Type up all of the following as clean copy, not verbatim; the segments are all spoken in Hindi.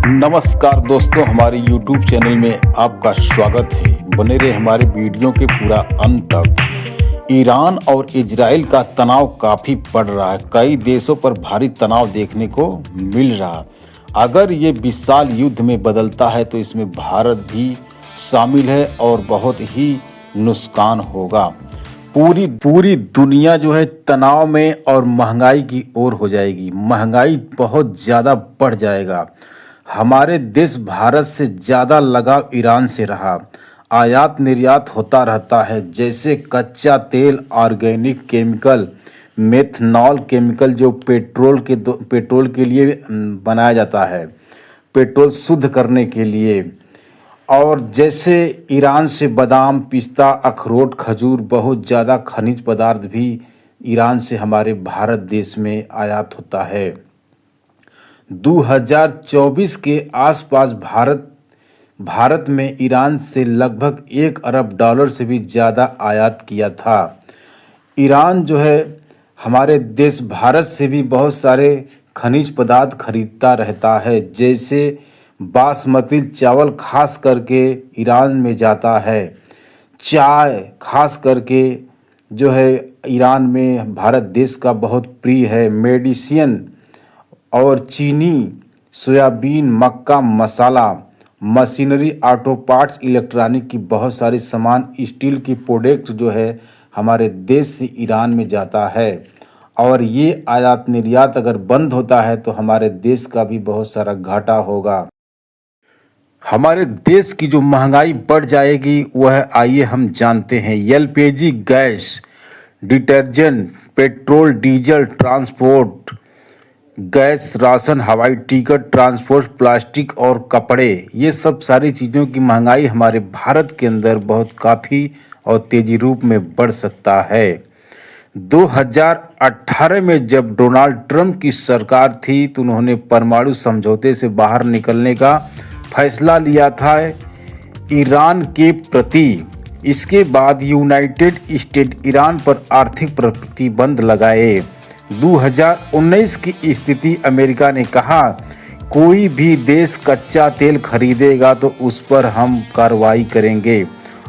नमस्कार दोस्तों, हमारे YouTube चैनल में आपका स्वागत है। बने रहे हमारे वीडियो के पूरा अंत तक। ईरान और इजराइल का तनाव काफ़ी बढ़ रहा है। कई देशों पर भारी तनाव देखने को मिल रहा। अगर ये विशाल युद्ध में बदलता है तो इसमें भारत भी शामिल है और बहुत ही नुकसान होगा। पूरी दुनिया जो है तनाव में और महंगाई की ओर हो जाएगी। महंगाई बहुत ज़्यादा बढ़ जाएगा। हमारे देश भारत से ज़्यादा लगाव ईरान से रहा। आयात निर्यात होता रहता है, जैसे कच्चा तेल, ऑर्गेनिक केमिकल, मेथनॉल केमिकल जो पेट्रोल के लिए बनाया जाता है, पेट्रोल शुद्ध करने के लिए। और जैसे ईरान से बादाम, पिस्ता, अखरोट, खजूर, बहुत ज़्यादा खनिज पदार्थ भी ईरान से हमारे भारत देश में आयात होता है। 2024 के आसपास भारत में ईरान से लगभग $1 अरब से भी ज़्यादा आयात किया था। ईरान जो है हमारे देश भारत से भी बहुत सारे खनिज पदार्थ खरीदता रहता है, जैसे बासमती चावल खास करके ईरान में जाता है। चाय खास करके जो है ईरान में भारत देश का बहुत प्रिय है। मेडिसिन और चीनी, सोयाबीन, मक्का, मसाला, मशीनरी, ऑटो पार्ट्स, इलेक्ट्रॉनिक की बहुत सारी सामान, स्टील की प्रोडक्ट जो है हमारे देश से ईरान में जाता है। और ये आयात निर्यात अगर बंद होता है तो हमारे देश का भी बहुत सारा घाटा होगा। हमारे देश की जो महंगाई बढ़ जाएगी वह आइए हम जानते हैं। LPG gas, detergent, petrol, diesel, transport, gas, ration, हवाई टिकट, ट्रांसपोर्ट, प्लास्टिक और कपड़े, ये सब सारी चीज़ों की महंगाई हमारे भारत के अंदर बहुत काफ़ी और तेज़ी रूप में बढ़ सकता है। 2018 में जब डोनाल्ड ट्रंप की सरकार थी तो उन्होंने परमाणु समझौते से बाहर निकलने का फैसला लिया था ईरान के प्रति। इसके बाद यूनाइटेड स्टेट ईरान पर आर्थिक प्रतिबंध लगाए। 2019 की स्थिति अमेरिका ने कहा कोई भी देश कच्चा तेल खरीदेगा तो उस पर हम कार्रवाई करेंगे,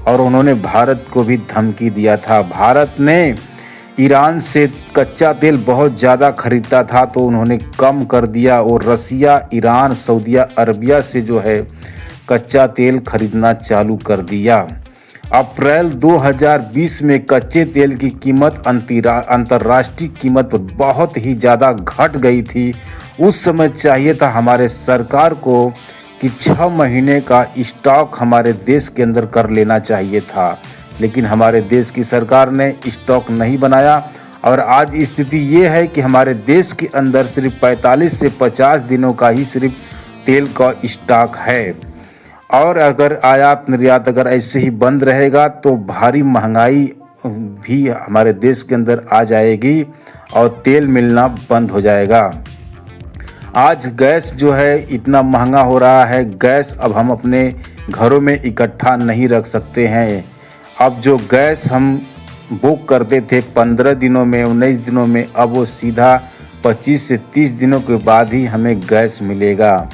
और उन्होंने भारत को भी धमकी दिया था। भारत ने ईरान से कच्चा तेल बहुत ज़्यादा खरीदता था तो उन्होंने कम कर दिया, और रसिया, ईरान, सऊदी अरबिया से जो है कच्चा तेल खरीदना चालू कर दिया। अप्रैल 2020 में कच्चे तेल की कीमत अंतर्राष्ट्रीय कीमत पर बहुत ही ज़्यादा घट गई थी। उस समय चाहिए था हमारे सरकार को कि 6 महीने का स्टॉक हमारे देश के अंदर कर लेना चाहिए था, लेकिन हमारे देश की सरकार ने स्टॉक नहीं बनाया। और आज स्थिति ये है कि हमारे देश के अंदर सिर्फ 45 से 50 दिनों का ही सिर्फ तेल का स्टॉक है। और अगर आयात निर्यात अगर ऐसे ही बंद रहेगा तो भारी महंगाई भी हमारे देश के अंदर आ जाएगी और तेल मिलना बंद हो जाएगा। आज गैस जो है इतना महंगा हो रहा है, गैस अब हम अपने घरों में इकट्ठा नहीं रख सकते हैं। अब जो गैस हम बुक करते थे 15 दिनों में, 19 दिनों में, अब वो सीधा 25 से 30 दिनों के बाद ही हमें गैस मिलेगा।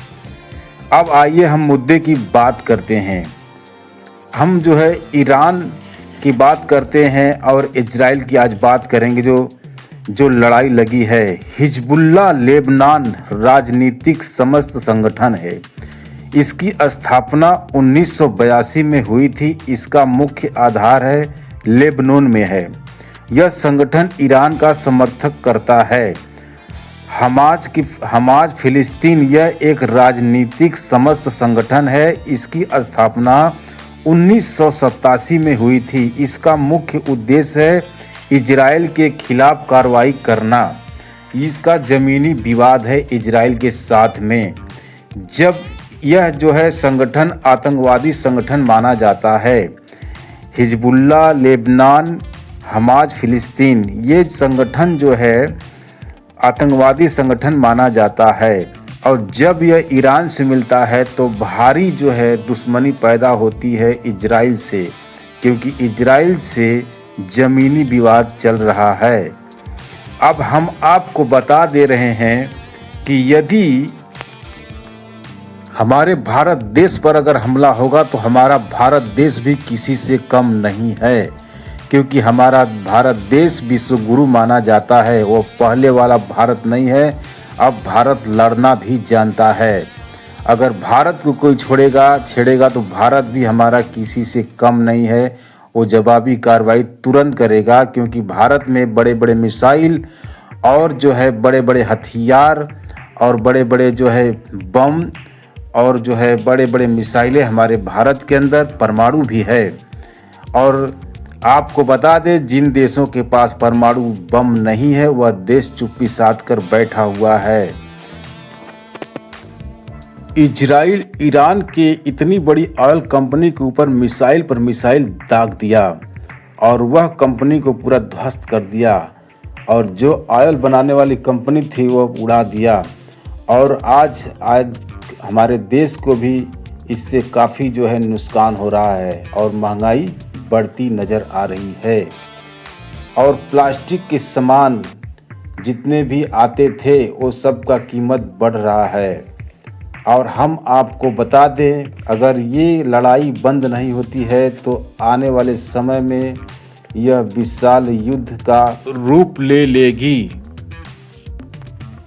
अब आइए हम मुद्दे की बात करते हैं। हम जो है ईरान की बात करते हैं और इजराइल की आज बात करेंगे। जो लड़ाई लगी है, हिजबुल्लाह लेबनान राजनीतिक समस्त संगठन है। इसकी स्थापना 1982 में हुई थी। इसका मुख्य आधार है लेबनान में है। यह संगठन ईरान का समर्थक करता है। हमाज फिलिस्तीन यह एक राजनीतिक समस्त संगठन है। इसकी स्थापना 1987 में हुई थी। इसका मुख्य उद्देश्य है इजराइल के खिलाफ कार्रवाई करना। इसका ज़मीनी विवाद है इजराइल के साथ में। जब यह जो है संगठन आतंकवादी संगठन माना जाता है। हिजबुल्लाह लेबनान, हमाज फिलिस्तीन, ये संगठन जो है आतंकवादी संगठन माना जाता है। और जब यह ईरान से मिलता है तो भारी जो है दुश्मनी पैदा होती है इजराइल से, क्योंकि इजराइल से ज़मीनी विवाद चल रहा है। अब हम आपको बता दे रहे हैं कि यदि हमारे भारत देश पर अगर हमला होगा तो हमारा भारत देश भी किसी से कम नहीं है, क्योंकि हमारा भारत देश विश्व गुरु माना जाता है। वो पहले वाला भारत नहीं है, अब भारत लड़ना भी जानता है। अगर भारत को कोई छेड़ेगा तो भारत भी हमारा किसी से कम नहीं है। वो जवाबी कार्रवाई तुरंत करेगा, क्योंकि भारत में बड़े बड़े मिसाइल और जो है बड़े बड़े हथियार और बड़े बड़े जो है बम और जो है बड़े बड़े मिसाइलें हमारे भारत के अंदर, परमाणु भी है। और आपको बता दें, जिन देशों के पास परमाणु बम नहीं है वह देश चुप्पी साध कर बैठा हुआ है। इजराइल ईरान के इतनी बड़ी ऑयल कंपनी के ऊपर मिसाइल पर मिसाइल दाग दिया और वह कंपनी को पूरा ध्वस्त कर दिया, और जो ऑयल बनाने वाली कंपनी थी वह उड़ा दिया। और आज हमारे देश को भी इससे काफ़ी जो है नुकसान हो रहा है और महंगाई बढ़ती नज़र आ रही है। और प्लास्टिक के सामान जितने भी आते थे वो सब का कीमत बढ़ रहा है। और हम आपको बता दें, अगर ये लड़ाई बंद नहीं होती है तो आने वाले समय में यह विशाल युद्ध का रूप ले लेगी।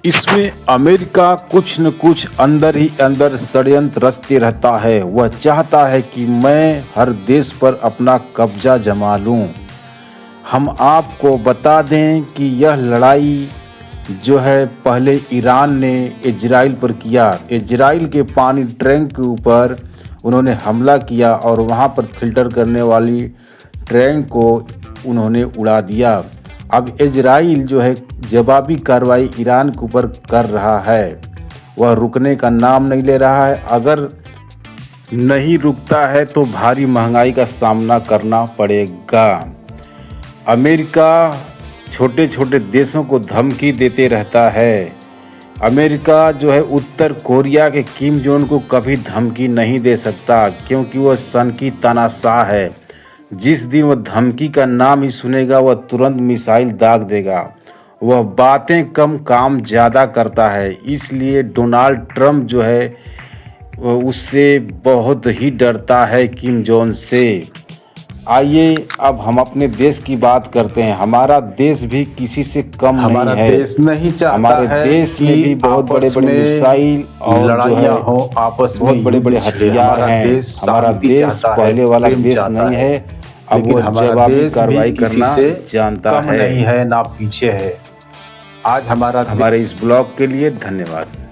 इसमें अमेरिका कुछ न कुछ अंदर ही अंदर षड्यंत्र रचते रहता है। वह चाहता है कि मैं हर देश पर अपना कब्जा जमा लूं। हम आपको बता दें कि यह लड़ाई जो है पहले ईरान ने इजराइल पर किया। इजराइल के पानी टैंक के ऊपर उन्होंने हमला किया और वहां पर फिल्टर करने वाली टैंक को उन्होंने उड़ा दिया। अब इजराइल जो है जवाबी कार्रवाई ईरान के ऊपर कर रहा है, वह रुकने का नाम नहीं ले रहा है। अगर नहीं रुकता है तो भारी महंगाई का सामना करना पड़ेगा। अमेरिका छोटे छोटे देशों को धमकी देते रहता है। अमेरिका जो है उत्तर कोरिया के किम जोंग को कभी धमकी नहीं दे सकता, क्योंकि वह सन की तानाशाह है। जिस दिन वह धमकी का नाम ही सुनेगा वह तुरंत मिसाइल दाग देगा। वह बातें कम काम ज़्यादा करता है, इसलिए डोनाल्ड ट्रंप जो है उससे बहुत ही डरता है किम जोंग से। आइए अब हम अपने देश की बात करते हैं। हमारा देश भी किसी से कम नहीं है। देश नहीं चाहता हमारे देश में भी बहुत बड़े बड़े मिसाइल और जो है आपस में बहुत बड़े बड़े हथियार हैं। हमारा देश पहले वाला देश नहीं है, अब वो जवाबी कार्रवाई करना जानता है। नहीं है ना पीछे है। आज हमारे इस ब्लॉग के लिए धन्यवाद।